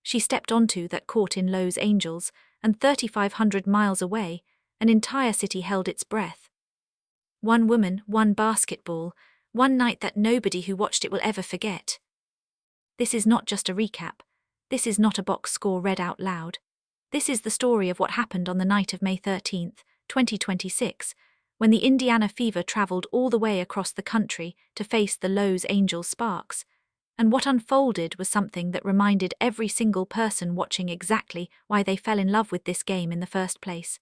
she stepped onto that court in Los Angeles, and 3,500 miles away, an entire city held its breath. One woman, one basketball, one night that nobody who watched it will ever forget. This is not just a recap. This is not a box score read out loud. This is the story of what happened on the night of May 13, 2026, when the Indiana Fever traveled all the way across the country to face the Los Angeles Sparks. And what unfolded was something that reminded every single person watching exactly why they fell in love with this game in the first place.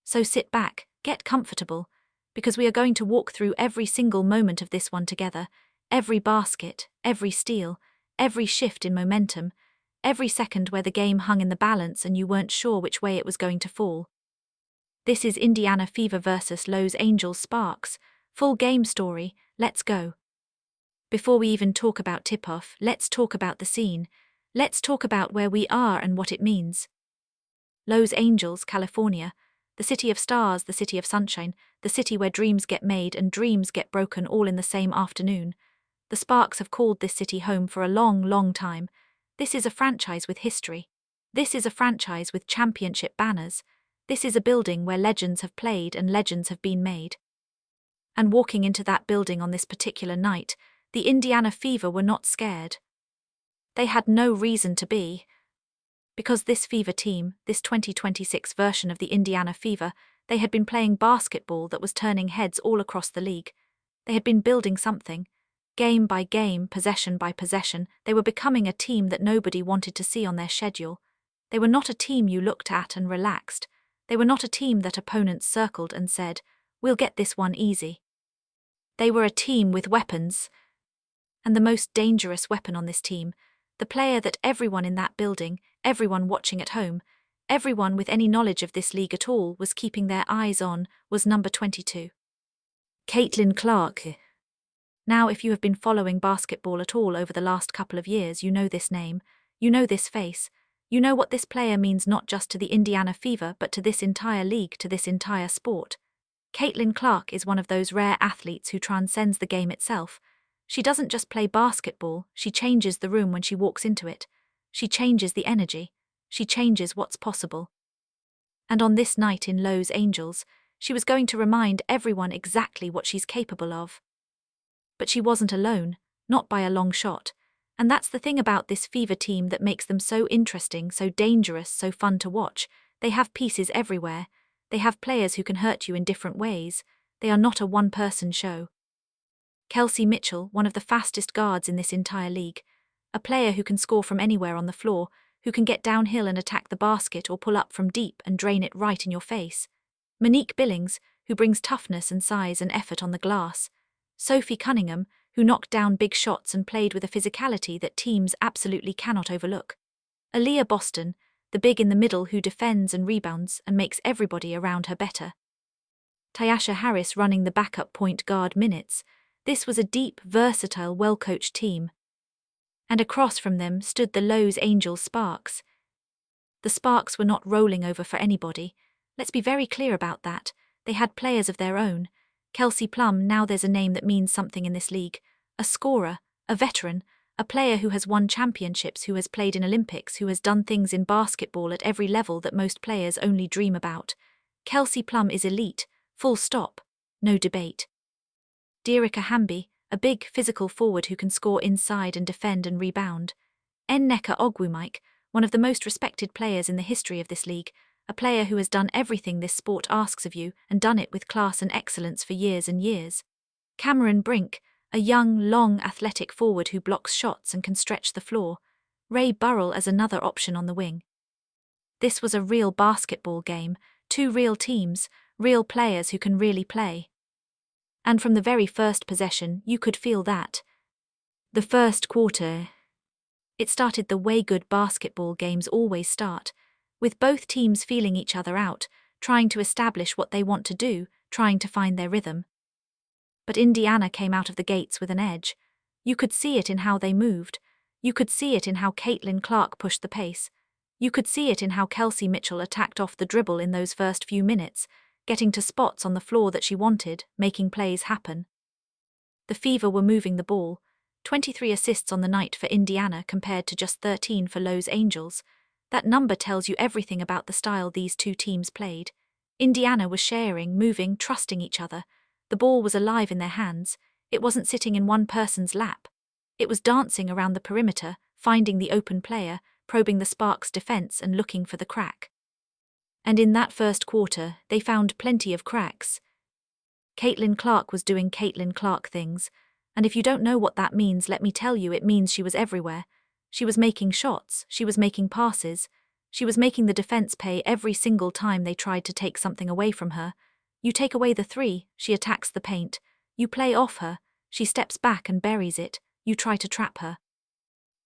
So sit back, get comfortable, because we are going to walk through every single moment of this one together, every basket, every steal, every shift in momentum, every second where the game hung in the balance and you weren't sure which way it was going to fall. This is Indiana Fever versus Los Angeles Sparks. Full game story, let's go. Before we even talk about tip-off, let's talk about the scene. Let's talk about where we are and what it means. Los Angeles, California, the city of stars, the city of sunshine, the city where dreams get made and dreams get broken all in the same afternoon. The Sparks have called this city home for a long, long time. This is a franchise with history. This is a franchise with championship banners. This is a building where legends have played and legends have been made. And walking into that building on this particular night, the Indiana Fever were not scared. They had no reason to be. Because this Fever team, this 2026 version of the Indiana Fever, they had been playing basketball that was turning heads all across the league. They had been building something. Game by game, possession by possession, they were becoming a team that nobody wanted to see on their schedule. They were not a team you looked at and relaxed. They were not a team that opponents circled and said, "We'll get this one easy." They were a team with weapons. And the most dangerous weapon on this team, the player that everyone in that building, everyone watching at home, everyone with any knowledge of this league at all was keeping their eyes on, was number 22. Caitlin Clark. Now, if you have been following basketball at all over the last couple of years, you know this name, you know this face, you know what this player means not just to the Indiana Fever but to this entire league, to this entire sport. Caitlin Clark is one of those rare athletes who transcends the game itself. She doesn't just play basketball, she changes the room when she walks into it. She changes the energy. She changes what's possible. And on this night in Los Angeles, she was going to remind everyone exactly what she's capable of. But she wasn't alone, not by a long shot. And that's the thing about this Fever team that makes them so interesting, so dangerous, so fun to watch. They have pieces everywhere. They have players who can hurt you in different ways. They are not a one-person show. Kelsey Mitchell, one of the fastest guards in this entire league. A player who can score from anywhere on the floor, who can get downhill and attack the basket or pull up from deep and drain it right in your face. Monique Billings, who brings toughness and size and effort on the glass. Sophie Cunningham, who knocked down big shots and played with a physicality that teams absolutely cannot overlook. Aaliyah Boston, the big in the middle who defends and rebounds and makes everybody around her better. Tyasha Harris running the backup point guard minutes. This was a deep, versatile, well-coached team. And across from them stood the Los Angeles Sparks. The Sparks were not rolling over for anybody. Let's be very clear about that. They had players of their own. Kelsey Plum, now there's a name that means something in this league. A scorer, a veteran, a player who has won championships, who has played in Olympics, who has done things in basketball at every level that most players only dream about. Kelsey Plum is elite, full stop, no debate. Dearica Hamby, a big, physical forward who can score inside and defend and rebound. Nneka Ogwumike, one of the most respected players in the history of this league, a player who has done everything this sport asks of you and done it with class and excellence for years and years. Cameron Brink, a young, long, athletic forward who blocks shots and can stretch the floor. Ray Burrell as another option on the wing. This was a real basketball game, two real teams, real players who can really play. And from the very first possession, you could feel that. The first quarter. It started the way good basketball games always start, with both teams feeling each other out, trying to establish what they want to do, trying to find their rhythm. But Indiana came out of the gates with an edge. You could see it in how they moved. You could see it in how Caitlin Clark pushed the pace. You could see it in how Kelsey Mitchell attacked off the dribble in those first few minutes, getting to spots on the floor that she wanted, making plays happen. The Fever were moving the ball, 23 assists on the night for Indiana compared to just 13 for Los Angels. That number tells you everything about the style these two teams played. Indiana was sharing, moving, trusting each other. The ball was alive in their hands. It wasn't sitting in one person's lap. It was dancing around the perimeter, finding the open player, probing the Sparks' defense and looking for the crack. And in that first quarter, they found plenty of cracks. Caitlin Clark was doing Caitlin Clark things, and if you don't know what that means, let me tell you, it means she was everywhere. She was making shots, she was making passes, she was making the defense pay every single time they tried to take something away from her. You take away the three, she attacks the paint. You play off her, she steps back and buries it. You try to trap her.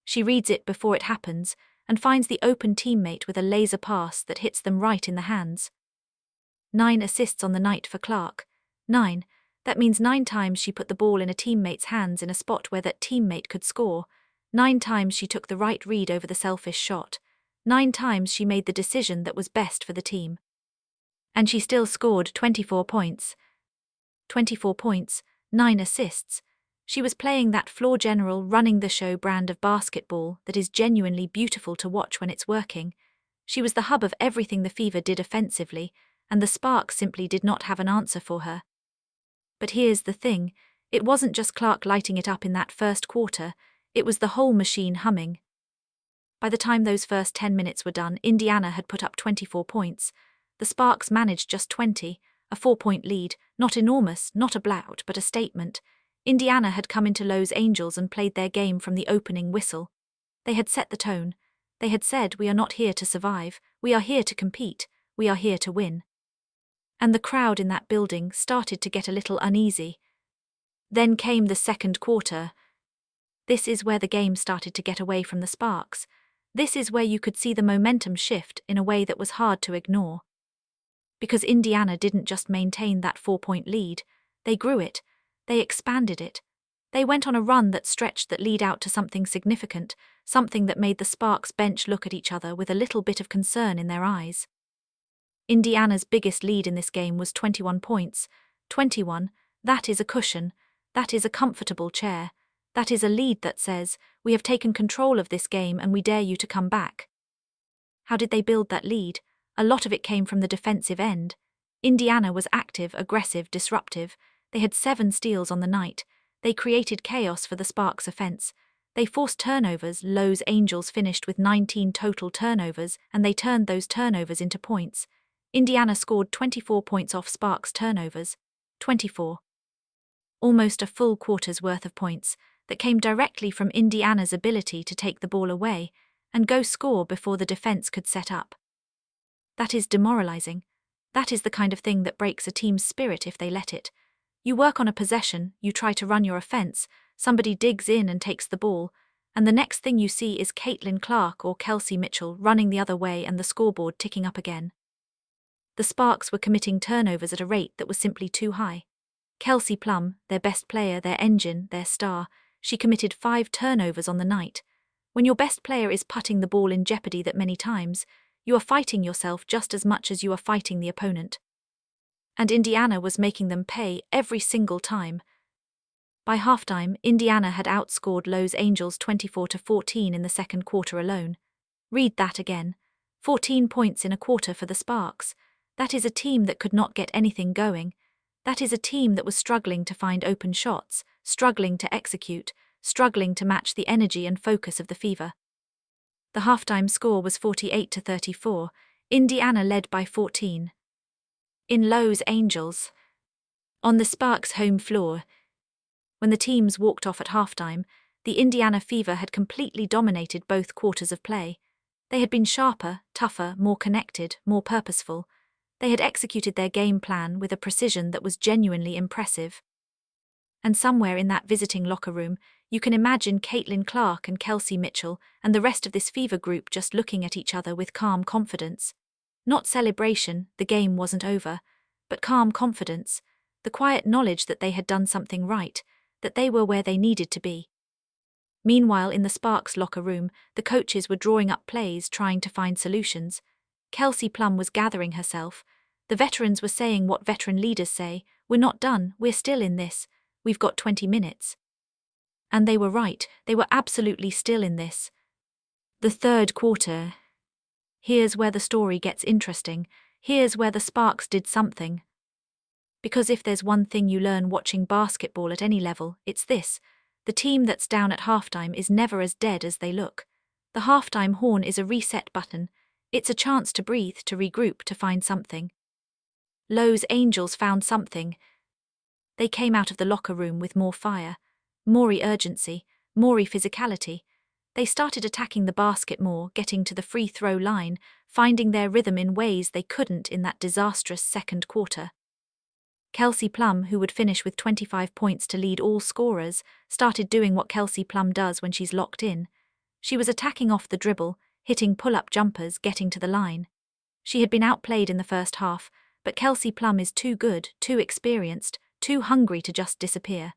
She reads it before it happens and finds the open teammate with a laser pass that hits them right in the hands. 9 assists on the night for Clark. 9. That means 9 times she put the ball in a teammate's hands in a spot where that teammate could score. 9 times she took the right read over the selfish shot. 9 times she made the decision that was best for the team. And she still scored 24 points. 24 points, 9 assists. She was playing that floor general, running the show brand of basketball that is genuinely beautiful to watch when it's working. She was the hub of everything the Fever did offensively, and the Sparks simply did not have an answer for her. But here's the thing, it wasn't just Clark lighting it up in that first quarter, it was the whole machine humming. By the time those first 10 minutes were done, Indiana had put up 24 points. The Sparks managed just 20, a 4-point lead, not enormous, not a blowout, but a statement. Indiana had come into Los Angels and played their game from the opening whistle. They had set the tone. They had said, we are not here to survive, we are here to compete, we are here to win. And the crowd in that building started to get a little uneasy. Then came the second quarter. This is where the game started to get away from the Sparks. This is where you could see the momentum shift in a way that was hard to ignore. Because Indiana didn't just maintain that 4-point lead, they grew it. They expanded it. They went on a run that stretched that lead out to something significant, something that made the Sparks bench look at each other with a little bit of concern in their eyes. Indiana's biggest lead in this game was 21 points. 21, that is a cushion, that is a comfortable chair, that is a lead that says, we have taken control of this game and we dare you to come back. How did they build that lead? A lot of it came from the defensive end. Indiana was active, aggressive, disruptive. They had 7 steals on the night. They created chaos for the Sparks' offense. They forced turnovers. Los Angels finished with 19 total turnovers, and they turned those turnovers into points. Indiana scored 24 points off Sparks' turnovers. 24. Almost a full quarter's worth of points that came directly from Indiana's ability to take the ball away and go score before the defense could set up. That is demoralizing. That is the kind of thing that breaks a team's spirit if they let it. You work on a possession, you try to run your offense, somebody digs in and takes the ball, and the next thing you see is Caitlin Clark or Kelsey Mitchell running the other way and the scoreboard ticking up again. The Sparks were committing turnovers at a rate that was simply too high. Kelsey Plum, their best player, their engine, their star, she committed 5 turnovers on the night. When your best player is putting the ball in jeopardy that many times, you are fighting yourself just as much as you are fighting the opponent. And Indiana was making them pay every single time. By halftime, Indiana had outscored Los Angels 24-14 in the second quarter alone. Read that again. 14 points in a quarter for the Sparks. That is a team that could not get anything going. That is a team that was struggling to find open shots, struggling to execute, struggling to match the energy and focus of the Fever. The halftime score was 48-34. Indiana led by 14. In Los Angels. On the Sparks' home floor. When the teams walked off at halftime, the Indiana Fever had completely dominated both quarters of play. They had been sharper, tougher, more connected, more purposeful. They had executed their game plan with a precision that was genuinely impressive. And somewhere in that visiting locker room, you can imagine Caitlin Clark and Kelsey Mitchell and the rest of this Fever group just looking at each other with calm confidence. Not celebration, the game wasn't over, but calm confidence, the quiet knowledge that they had done something right, that they were where they needed to be. Meanwhile, in the Sparks locker room, the coaches were drawing up plays, trying to find solutions. Kelsey Plum was gathering herself. The veterans were saying what veteran leaders say, we're not done, we're still in this, we've got 20 minutes. And they were right, they were absolutely still in this. The third quarter. Here's where the story gets interesting. Here's where the Sparks did something. Because if there's one thing you learn watching basketball at any level, it's this. The team that's down at halftime is never as dead as they look. The halftime horn is a reset button. It's a chance to breathe, to regroup, to find something. Los Angels found something. They came out of the locker room with more fire, more urgency, more physicality. They started attacking the basket more, getting to the free throw line, finding their rhythm in ways they couldn't in that disastrous second quarter. Kelsey Plum, who would finish with 25 points to lead all scorers, started doing what Kelsey Plum does when she's locked in. She was attacking off the dribble, hitting pull-up jumpers, getting to the line. She had been outplayed in the first half, but Kelsey Plum is too good, too experienced, too hungry to just disappear.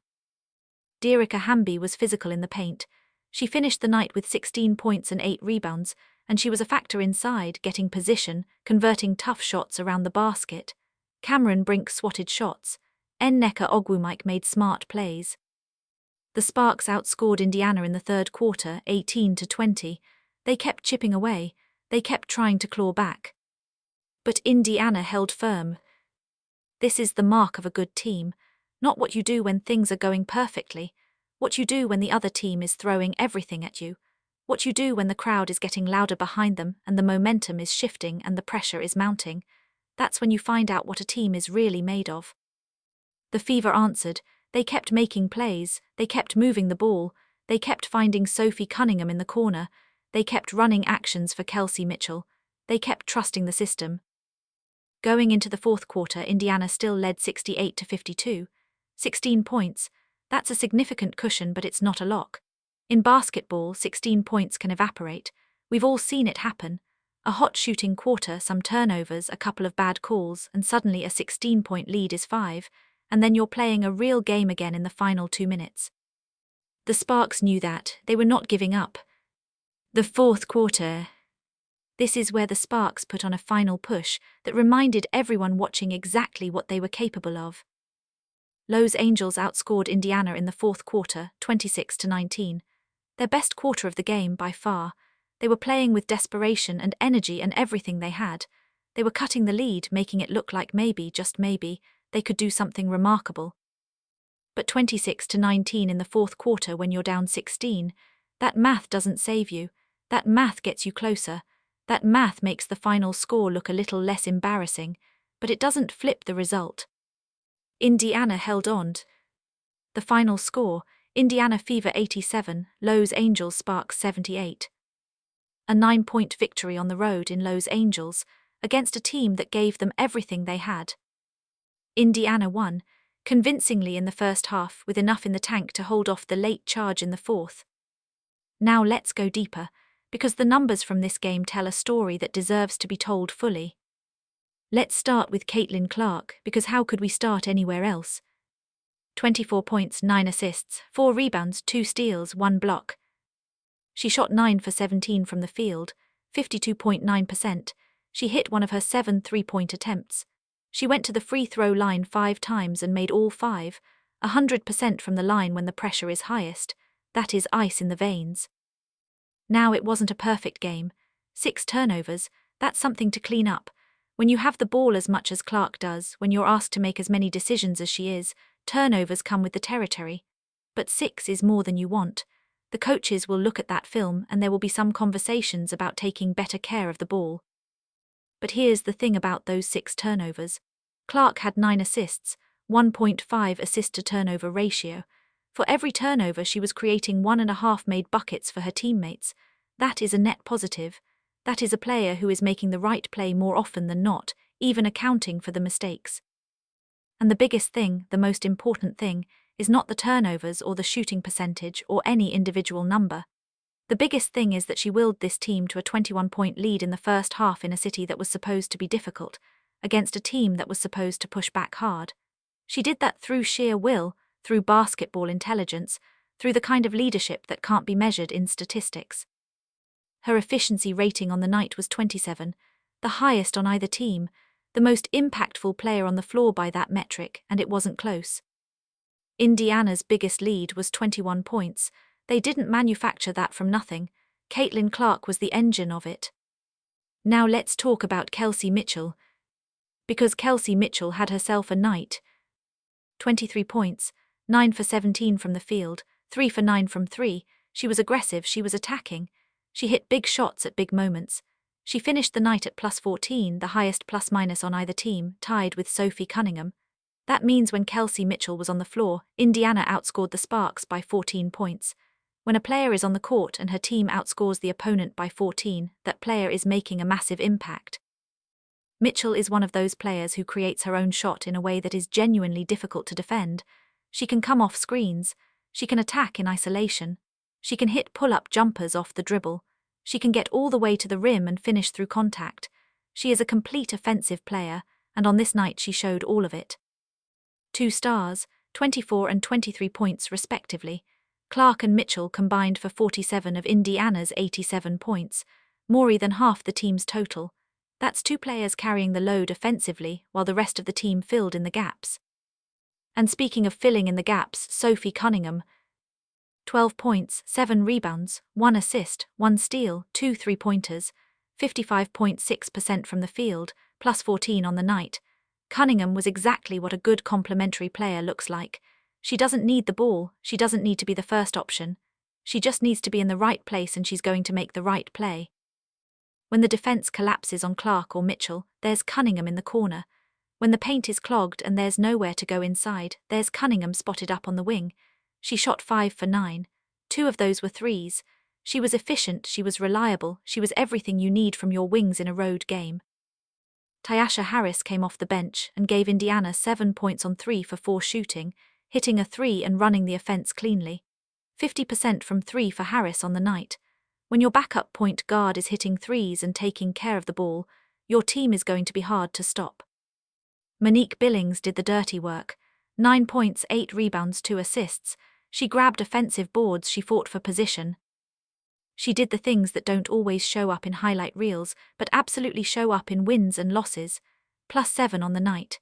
Dearica Hamby was physical in the paint. She finished the night with 16 points and 8 rebounds, and she was a factor inside, getting position, converting tough shots around the basket. Cameron Brink swatted shots. Nneka Ogwumike made smart plays. The Sparks outscored Indiana in the third quarter, 18-20. They kept chipping away. They kept trying to claw back. But Indiana held firm. This is the mark of a good team, not what you do when things are going perfectly, what you do when the other team is throwing everything at you, what you do when the crowd is getting louder behind them and the momentum is shifting and the pressure is mounting. That's when you find out what a team is really made of. The Fever answered. They kept making plays, they kept moving the ball, they kept finding Sophie Cunningham in the corner, they kept running actions for Kelsey Mitchell, they kept trusting the system. Going into the fourth quarter, Indiana still led 68-52. 16 points. That's a significant cushion, but it's not a lock. In basketball, 16 points can evaporate. We've all seen it happen. A hot shooting quarter, some turnovers, a couple of bad calls, and suddenly a 16-point lead is 5, and then you're playing a real game again in the final 2 minutes. The Sparks knew that. They were not giving up. The fourth quarter. This is where the Sparks put on a final push that reminded everyone watching exactly what they were capable of. Los Angels outscored Indiana in the fourth quarter, 26-19. Their best quarter of the game by far. They were playing with desperation and energy and everything they had. They were cutting the lead, making it look like maybe, just maybe, they could do something remarkable. But 26-19 in the fourth quarter when you're down 16, that math doesn't save you. That math gets you closer. That math makes the final score look a little less embarrassing, but it doesn't flip the result. Indiana held on. The final score, Indiana Fever 87, Los Angels Sparks 78. A 9-point victory on the road in Los Angels, against a team that gave them everything they had. Indiana won, convincingly in the first half with enough in the tank to hold off the late charge in the fourth. Now let's go deeper, because the numbers from this game tell a story that deserves to be told fully. Let's start with Caitlin Clark, because how could we start anywhere else? 24 points, 9 assists, 4 rebounds, 2 steals, 1 block. She shot 9 for 17 from the field, 52.9%. She hit one of her 7 3-point attempts. She went to the free throw line 5 times and made all 5, 100% from the line when the pressure is highest. That is ice in the veins. Now it wasn't a perfect game. 6 turnovers, that's something to clean up. When you have the ball as much as Clark does, when you're asked to make as many decisions as she is, turnovers come with the territory. But 6 is more than you want. The coaches will look at that film and there will be some conversations about taking better care of the ball. But here's the thing about those 6 turnovers. Clark had 9 assists, 1.5 assist-to-turnover ratio. For every turnover she was creating 1.5 made buckets for her teammates. That is a net positive. That is a player who is making the right play more often than not, even accounting for the mistakes. And the biggest thing, the most important thing, is not the turnovers or the shooting percentage or any individual number. The biggest thing is that she willed this team to a 21-point lead in the first half in a city that was supposed to be difficult, against a team that was supposed to push back hard. She did that through sheer will, through basketball intelligence, through the kind of leadership that can't be measured in statistics. Her efficiency rating on the night was 27, the highest on either team, the most impactful player on the floor by that metric, and it wasn't close. Indiana's biggest lead was 21 points. They didn't manufacture that from nothing. Caitlin Clark was the engine of it. Now let's talk about Kelsey Mitchell. Because Kelsey Mitchell had herself a night. 23 points, 9 for 17 from the field, 3 for 9 from 3. She was aggressive, she was attacking. She hit big shots at big moments. She finished the night at plus 14, the highest plus-minus on either team, tied with Sophie Cunningham. That means when Kelsey Mitchell was on the floor, Indiana outscored the Sparks by 14 points. When a player is on the court and her team outscores the opponent by 14, that player is making a massive impact. Mitchell is one of those players who creates her own shot in a way that is genuinely difficult to defend. She can come off screens. She can attack in isolation. She can hit pull-up jumpers off the dribble. She can get all the way to the rim and finish through contact. She is a complete offensive player, and on this night she showed all of it. 2 stars, 24 and 23 points respectively. Clark and Mitchell combined for 47 of Indiana's 87 points, more than half the team's total. That's 2 players carrying the load offensively while the rest of the team filled in the gaps. And speaking of filling in the gaps, Sophie Cunningham, 12 points, 7 rebounds, 1 assist, 1 steal, 2 3-pointers, 55.6% from the field, plus 14 on the night. Cunningham was exactly what a good complementary player looks like. She doesn't need the ball, she doesn't need to be the first option. She just needs to be in the right place and she's going to make the right play. When the defense collapses on Clark or Mitchell, there's Cunningham in the corner. When the paint is clogged and there's nowhere to go inside, there's Cunningham spotted up on the wing. She shot 5 for 9. 2 of those were threes. She was efficient, she was reliable, she was everything you need from your wings in a road game. Tyasha Harris came off the bench and gave Indiana 7 points on 3 for 4 shooting, hitting a 3 and running the offense cleanly. 50% from 3 for Harris on the night. When your backup point guard is hitting threes and taking care of the ball, your team is going to be hard to stop. Monique Billings did the dirty work. 9 points, 8 rebounds, 2 assists. She grabbed offensive boards, she fought for position. She did the things that don't always show up in highlight reels, but absolutely show up in wins and losses. Plus 7 on the night.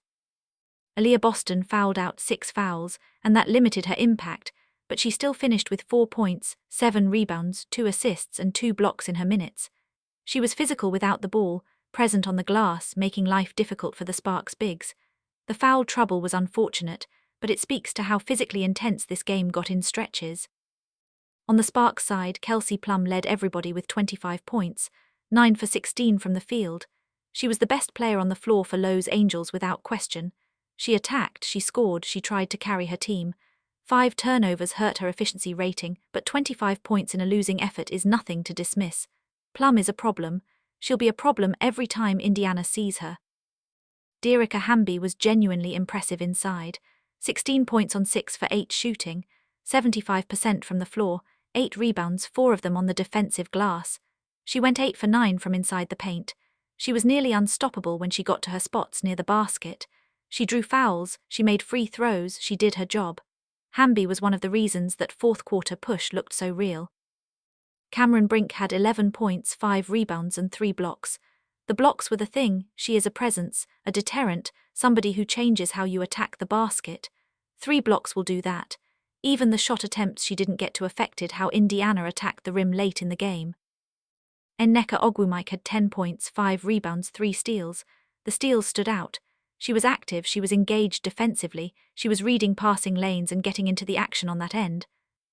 Aaliyah Boston fouled out 6 fouls, and that limited her impact, but she still finished with 4 points, 7 rebounds, 2 assists and 2 blocks in her minutes. She was physical without the ball, present on the glass, making life difficult for the Sparks bigs. The foul trouble was unfortunate, but it speaks to how physically intense this game got in stretches. On the Sparks side, Kelsey Plum led everybody with 25 points, 9 for 16 from the field. She was the best player on the floor for Los Angels without question. She attacked, she scored, she tried to carry her team. 5 turnovers hurt her efficiency rating, but 25 points in a losing effort is nothing to dismiss. Plum is a problem. She'll be a problem every time Indiana sees her. Dearica Hamby was genuinely impressive inside. 16 points on 6 for 8 shooting, 75% from the floor, 8 rebounds, 4 of them on the defensive glass. She went 8 for 9 from inside the paint. She was nearly unstoppable when she got to her spots near the basket. She drew fouls, she made free throws, she did her job. Hamby was one of the reasons that fourth quarter push looked so real. Cameron Brink had 11 points, 5 rebounds and 3 blocks. The blocks were the thing. She is a presence, a deterrent, somebody who changes how you attack the basket. 3 blocks will do that. Even the shot attempts she didn't get to affected how Indiana attacked the rim late in the game. Nneka Ogwumike had 10 points, 5 rebounds, 3 steals. The steals stood out. She was active, she was engaged defensively, she was reading passing lanes and getting into the action on that end.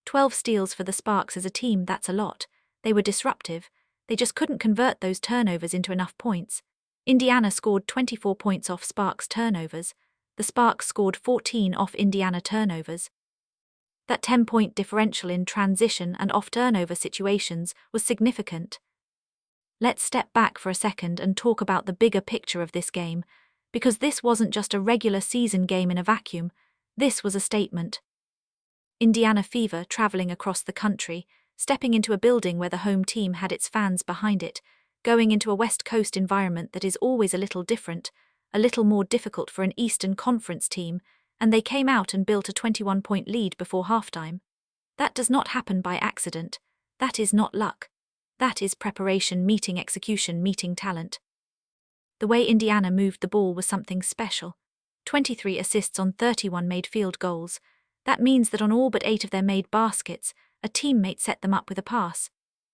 12 steals for the Sparks as a team, that's a lot. They were disruptive. They just couldn't convert those turnovers into enough points. Indiana scored 24 points off Sparks turnovers. The Sparks scored 14 off Indiana turnovers. That 10-point differential in transition and off-turnover situations was significant. Let's step back for a second and talk about the bigger picture of this game, because this wasn't just a regular season game in a vacuum, this was a statement. Indiana fever traveling across the country, stepping into a building where the home team had its fans behind it, going into a West Coast environment that is always a little different, a little more difficult for an Eastern Conference team, and they came out and built a 21-point lead before halftime. That does not happen by accident. That is not luck. That is preparation meeting execution meeting talent. The way Indiana moved the ball was something special. 23 assists on 31 made field goals. That means that on all but 8 of their made baskets, a teammate set them up with a pass.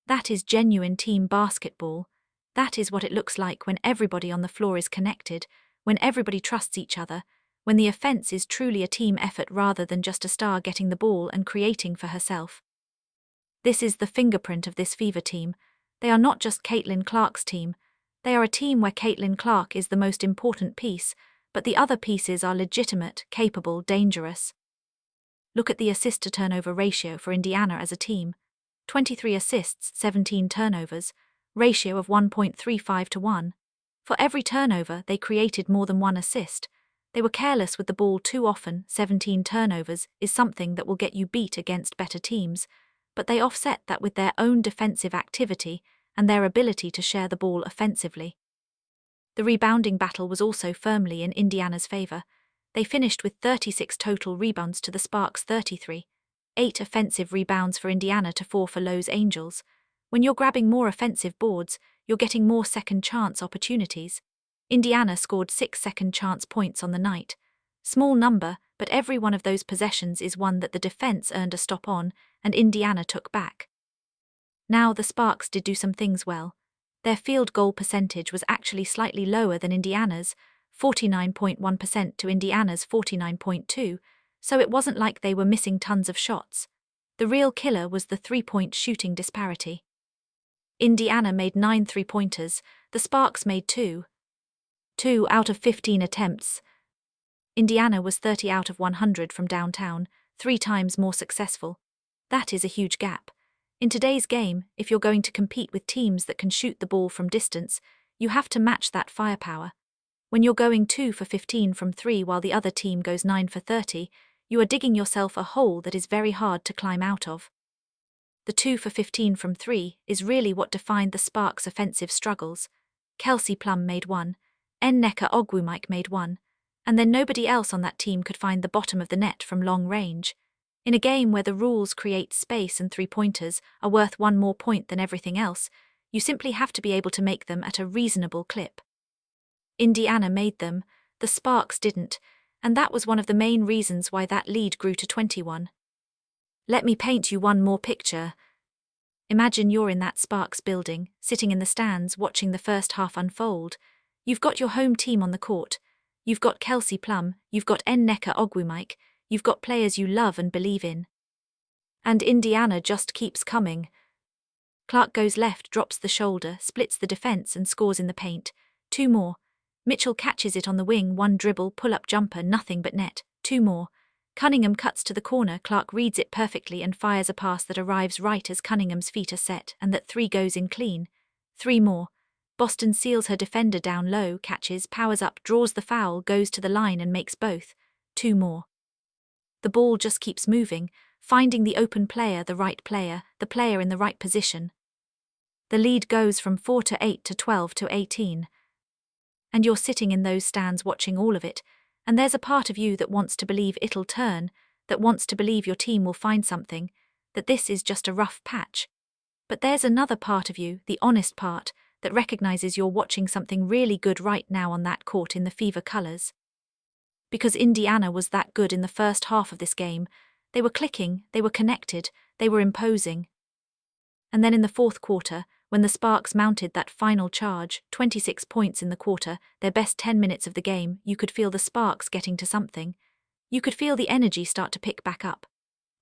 That is genuine team basketball. That is what it looks like when everybody on the floor is connected, when everybody trusts each other, when the offense is truly a team effort rather than just a star getting the ball and creating for herself. This is the fingerprint of this Fever team. They are not just Caitlin Clark's team. They are a team where Caitlin Clark is the most important piece, but the other pieces are legitimate, capable, dangerous. Look at the assist-to-turnover ratio for Indiana as a team. 23 assists, 17 turnovers, ratio of 1.35 to 1. For every turnover, they created more than one assist. They were careless with the ball too often. 17 turnovers is something that will get you beat against better teams, but they offset that with their own defensive activity and their ability to share the ball offensively. The rebounding battle was also firmly in Indiana's favor. They finished with 36 total rebounds to the Sparks' 33. 8 offensive rebounds for Indiana to 4 for Los Angels. When you're grabbing more offensive boards, you're getting more second-chance opportunities. Indiana scored 6 second-chance points on the night. Small number, but every one of those possessions is one that the defense earned a stop on, and Indiana took back. Now the Sparks did do some things well. Their field goal percentage was actually slightly lower than Indiana's, 49.1% to Indiana's 49.2%, so it wasn't like they were missing tons of shots. The real killer was the three-point shooting disparity. Indiana made 9 three-pointers, the Sparks made 2 out of 15 attempts. Indiana was 30 out of 100 from downtown, 3 times more successful. That is a huge gap. In today's game, if you're going to compete with teams that can shoot the ball from distance, you have to match that firepower. When you're going 2 for 15 from 3 while the other team goes 9 for 30, you are digging yourself a hole that is very hard to climb out of. The 2 for 15 from 3 is really what defined the Sparks' offensive struggles. Kelsey Plum made 1, Nneka Ogwumike made 1, and then nobody else on that team could find the bottom of the net from long range. In a game where the rules create space and three-pointers are worth 1 more point than everything else, you simply have to be able to make them at a reasonable clip. Indiana made them, the Sparks didn't, and that was one of the main reasons why that lead grew to 21. Let me paint you one more picture. Imagine you're in that Sparks building, sitting in the stands watching the first half unfold. You've got your home team on the court. You've got Kelsey Plum, you've got Nneka Ogwumike, you've got players you love and believe in. And Indiana just keeps coming. Clark goes left, drops the shoulder, splits the defense and scores in the paint. 2 more. Mitchell catches it on the wing, 1 dribble, pull-up jumper, nothing but net. 2 more. Cunningham cuts to the corner, Clark reads it perfectly and fires a pass that arrives right as Cunningham's feet are set and that 3 goes in clean. 3 more. Boston seals her defender down low, catches, powers up, draws the foul, goes to the line and makes both. 2 more. The ball just keeps moving, finding the open player, the player in the right position. The lead goes from 4 to 8 to 12 to 18. And you're sitting in those stands watching all of it, and there's a part of you that wants to believe it'll turn, that wants to believe your team will find something, that this is just a rough patch. But there's another part of you, the honest part, that recognizes you're watching something really good right now on that court in the Fever colors. Because Indiana was that good in the first half of this game, they were clicking, they were connected, they were imposing. And then in the fourth quarter, when the Sparks mounted that final charge, 26 points in the quarter, their best 10 minutes of the game, you could feel the Sparks getting to something. You could feel the energy start to pick back up.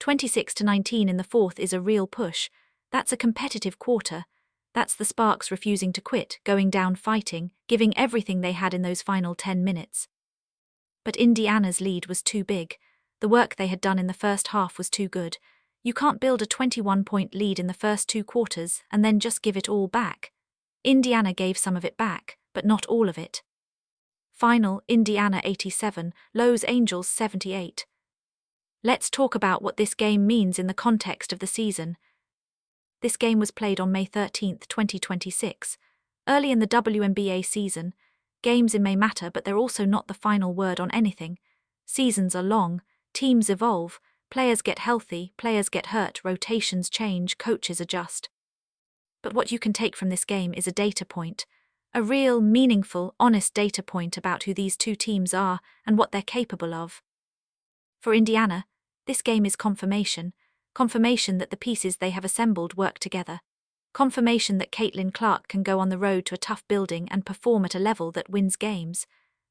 26-19 in the fourth is a real push. That's a competitive quarter. That's the Sparks refusing to quit, going down fighting, giving everything they had in those final 10 minutes. But Indiana's lead was too big. The work they had done in the first half was too good. You can't build a 21-point lead in the first 2 quarters and then just give it all back. Indiana gave some of it back, but not all of it. Final, Indiana 87, Los Angels 78. Let's talk about what this game means in the context of the season. This game was played on May 13, 2026. Early in the WNBA season, games in May matter, but they're also not the final word on anything. Seasons are long, teams evolve, players get healthy, players get hurt, rotations change, coaches adjust. But what you can take from this game is a data point, a real, meaningful, honest data point about who these two teams are and what they're capable of. For Indiana, This game is confirmation. Confirmation that the pieces they have assembled work together. Confirmation that Caitlin Clark can go on the road to a tough building and perform at a level that wins games.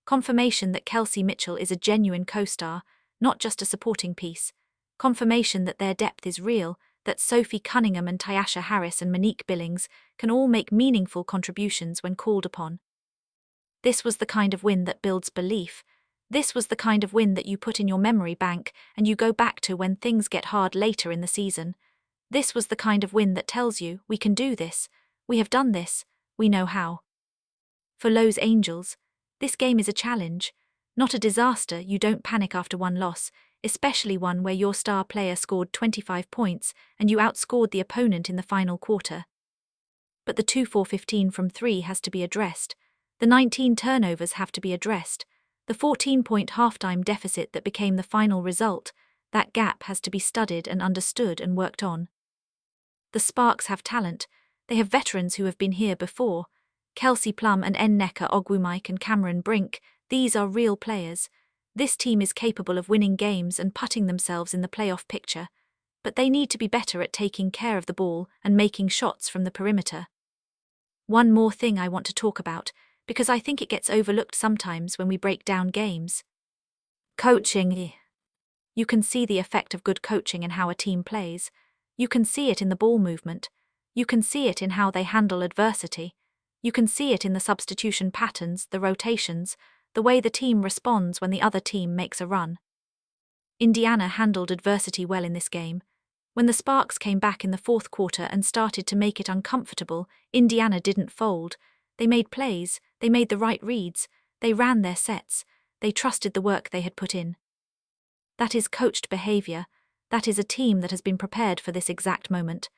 Confirmation that Kelsey Mitchell is a genuine co-star, not just a supporting piece. Confirmation that their depth is real, that Sophie Cunningham and Tyasha Harris and Monique Billings can all make meaningful contributions when called upon. This was the kind of win that builds belief. This was the kind of win that you put in your memory bank and you go back to when things get hard later in the season. This was the kind of win that tells you, we can do this, we have done this, we know how. For Los Angels, this game is a challenge, not a disaster. You don't panic after one loss, especially one where your star player scored 25 points and you outscored the opponent in the final quarter. But the 2-4-15 from 3 has to be addressed. The 19 turnovers have to be addressed. The 14-point halftime deficit that became the final result, that gap has to be studied and understood and worked on. The Sparks have talent. They have veterans who have been here before. Kelsey Plum and Nneka Ogwumike and Cameron Brink, these are real players. This team is capable of winning games and putting themselves in the playoff picture, but they need to be better at taking care of the ball and making shots from the perimeter. One more thing I want to talk about, because I think it gets overlooked sometimes when we break down games. Coaching. You can see the effect of good coaching in how a team plays. You can see it in the ball movement. You can see it in how they handle adversity. You can see it in the substitution patterns, the rotations, the way the team responds when the other team makes a run. Indiana handled adversity well in this game. When the Sparks came back in the fourth quarter and started to make it uncomfortable, Indiana didn't fold. They made plays, they made the right reads, they ran their sets, they trusted the work they had put in. That is coached behavior. That is a team that has been prepared for this exact moment.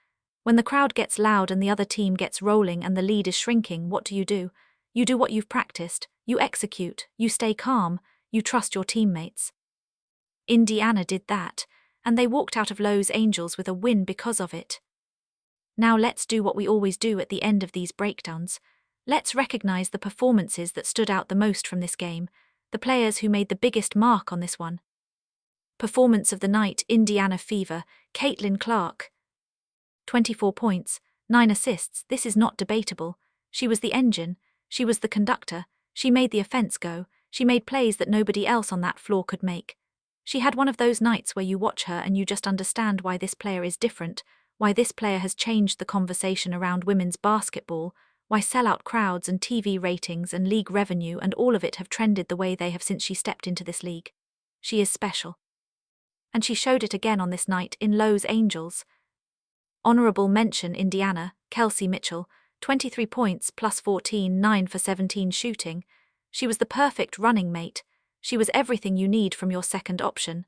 When the crowd gets loud and the other team gets rolling and the lead is shrinking, what do? You do what you've practiced, you execute, you stay calm, you trust your teammates. Indiana did that, and they walked out of Los Angels with a win because of it. Now let's do what we always do at the end of these breakdowns. Let's recognize the performances that stood out the most from this game, the players who made the biggest mark on this one. Performance of the night, Indiana Fever, Caitlin Clark. 24 points, 9 assists, this is not debatable. She was the engine, she was the conductor, she made the offense go, she made plays that nobody else on that floor could make. She had one of those nights where you watch her and you just understand why this player is different, why this player has changed the conversation around women's basketball, why sellout crowds and TV ratings and league revenue and all of it have trended the way they have since she stepped into this league. She is special. And she showed it again on this night in Los Angels. Honorable mention Indiana, Kelsey Mitchell, 23 points plus 14, 9 for 17 shooting. She was the perfect running mate. She was everything you need from your second option.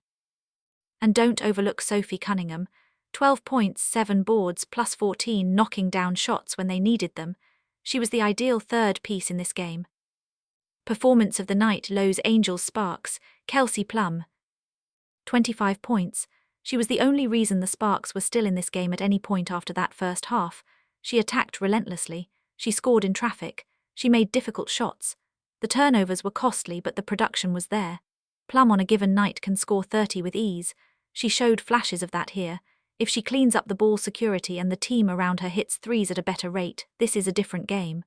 And don't overlook Sophie Cunningham, 12 points, 7 boards plus 14 knocking down shots when they needed them. She was the ideal third piece in this game. Performance of the night, Los Angels Sparks, Kelsey Plum. 25 points. She was the only reason the Sparks were still in this game at any point after that first half. She attacked relentlessly. She scored in traffic. She made difficult shots. The turnovers were costly, but the production was there. Plum on a given night can score 30 with ease. She showed flashes of that here. If she cleans up the ball security and the team around her hits threes at a better rate, this is a different game.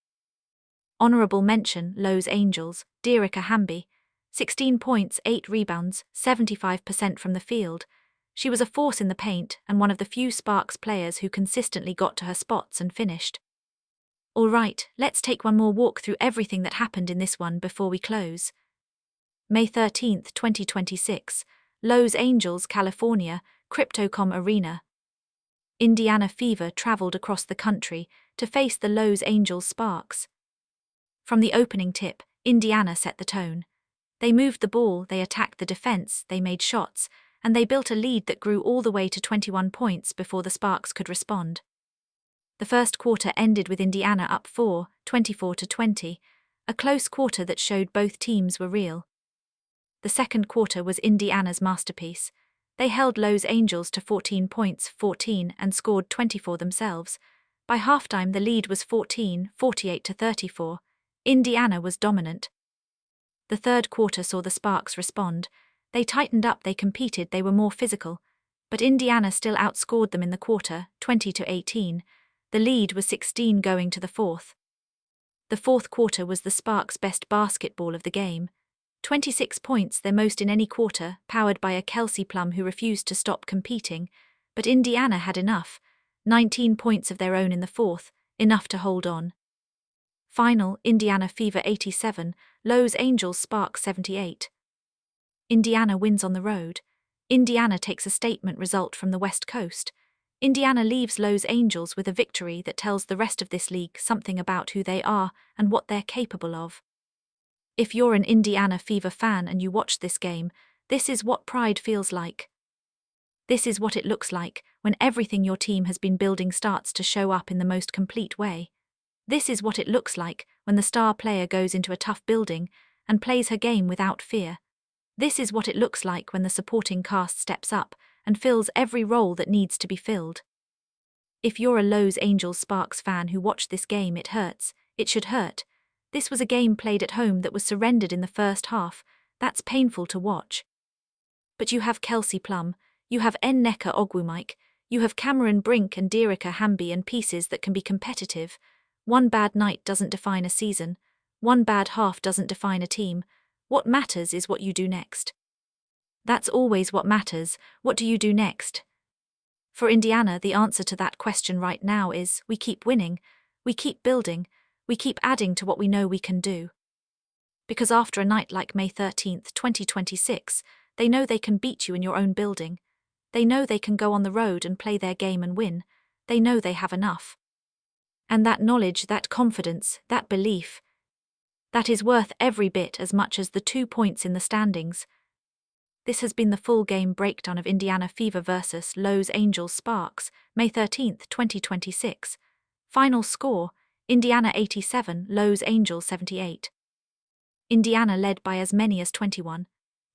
Honorable mention, Los Angels, Dearica Hamby. 16 points, 8 rebounds, 75% from the field. She was a force in the paint and one of the few Sparks players who consistently got to her spots and finished. All right, let's take one more walk through everything that happened in this one before we close. May 13, 2026, Los Angels, California, Crypto.com Arena. Indiana Fever traveled across the country to face the Los Angeles Sparks. From the opening tip, Indiana set the tone. They moved the ball, they attacked the defense, they made shots, and they built a lead that grew all the way to 21 points before the Sparks could respond. The first quarter ended with Indiana up 4, 24-20, a close quarter that showed both teams were real. The second quarter was Indiana's masterpiece. They held Los Angels to 14 points, 14, and scored 24 themselves. By halftime the lead was 14, 48-34. Indiana was dominant. The third quarter saw the Sparks respond. They tightened up, they competed, they were more physical. But Indiana still outscored them in the quarter, 20-18. The lead was 16 going to the fourth. The fourth quarter was the Sparks' best basketball of the game. 26 points, their most in any quarter, powered by a Kelsey Plum who refused to stop competing. But Indiana had enough. 19 points of their own in the fourth, enough to hold on. Final, Indiana Fever 87, Los Angeles Sparks 78. Indiana wins on the road. Indiana takes a statement result from the West Coast. Indiana leaves Los Angeles with a victory that tells the rest of this league something about who they are and what they're capable of. If you're an Indiana Fever fan and you watch this game, this is what pride feels like. This is what it looks like when everything your team has been building starts to show up in the most complete way. This is what it looks like when the star player goes into a tough building and plays her game without fear. This is what it looks like when the supporting cast steps up and fills every role that needs to be filled. If you're a Los Angeles Sparks fan who watched this game, it hurts. It should hurt. This was a game played at home that was surrendered in the first half. That's painful to watch. But you have Kelsey Plum, you have Nneka Ogwumike, you have Cameron Brink and Dearica Hamby and pieces that can be competitive. One bad night doesn't define a season. One bad half doesn't define a team. What matters is what you do next. That's always what matters. What do you do next? For Indiana, the answer to that question right now is, we keep winning, we keep building, we keep adding to what we know we can do. Because after a night like May 13th, 2026, they know they can beat you in your own building. They know they can go on the road and play their game and win. They know they have enough. And that knowledge, that confidence, that belief, that is worth every bit as much as the 2 points in the standings. This has been the full game breakdown of Indiana Fever vs. Los Angeles Sparks, May 13th, 2026. Final score, Indiana 87, Los Angeles 78. Indiana led by as many as 21.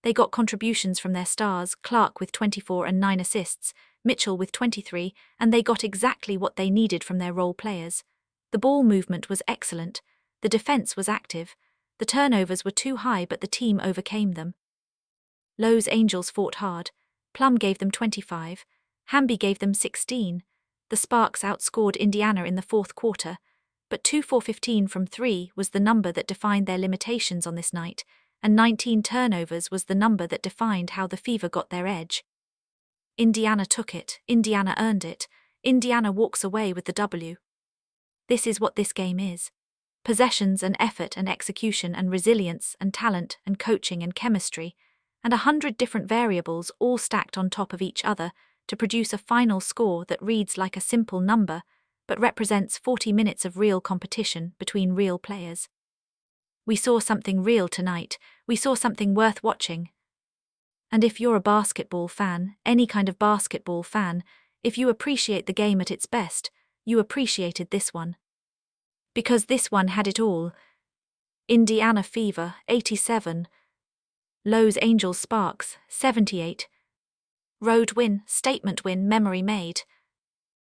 They got contributions from their stars, Clark with 24 and 9 assists, Mitchell with 23, and they got exactly what they needed from their role players. The ball movement was excellent. The defense was active. The turnovers were too high, but the team overcame them. Los Angeles fought hard. Plum gave them 25. Hamby gave them 16. The Sparks outscored Indiana in the fourth quarter, but 2 for 15 from 3 was the number that defined their limitations on this night, and 19 turnovers was the number that defined how the Fever got their edge. Indiana took it. Indiana earned it. Indiana walks away with the W. This is what this game is. Possessions and effort and execution and resilience and talent and coaching and chemistry, and 100 different variables all stacked on top of each other to produce a final score that reads like a simple number, but represents 40 minutes of real competition between real players. We saw something real tonight. We saw something worth watching. And if you're a basketball fan, any kind of basketball fan, if you appreciate the game at its best, you appreciated this one. Because this one had it all. Indiana Fever, 87. Los Angeles Sparks, 78. Road win, statement win, memory made.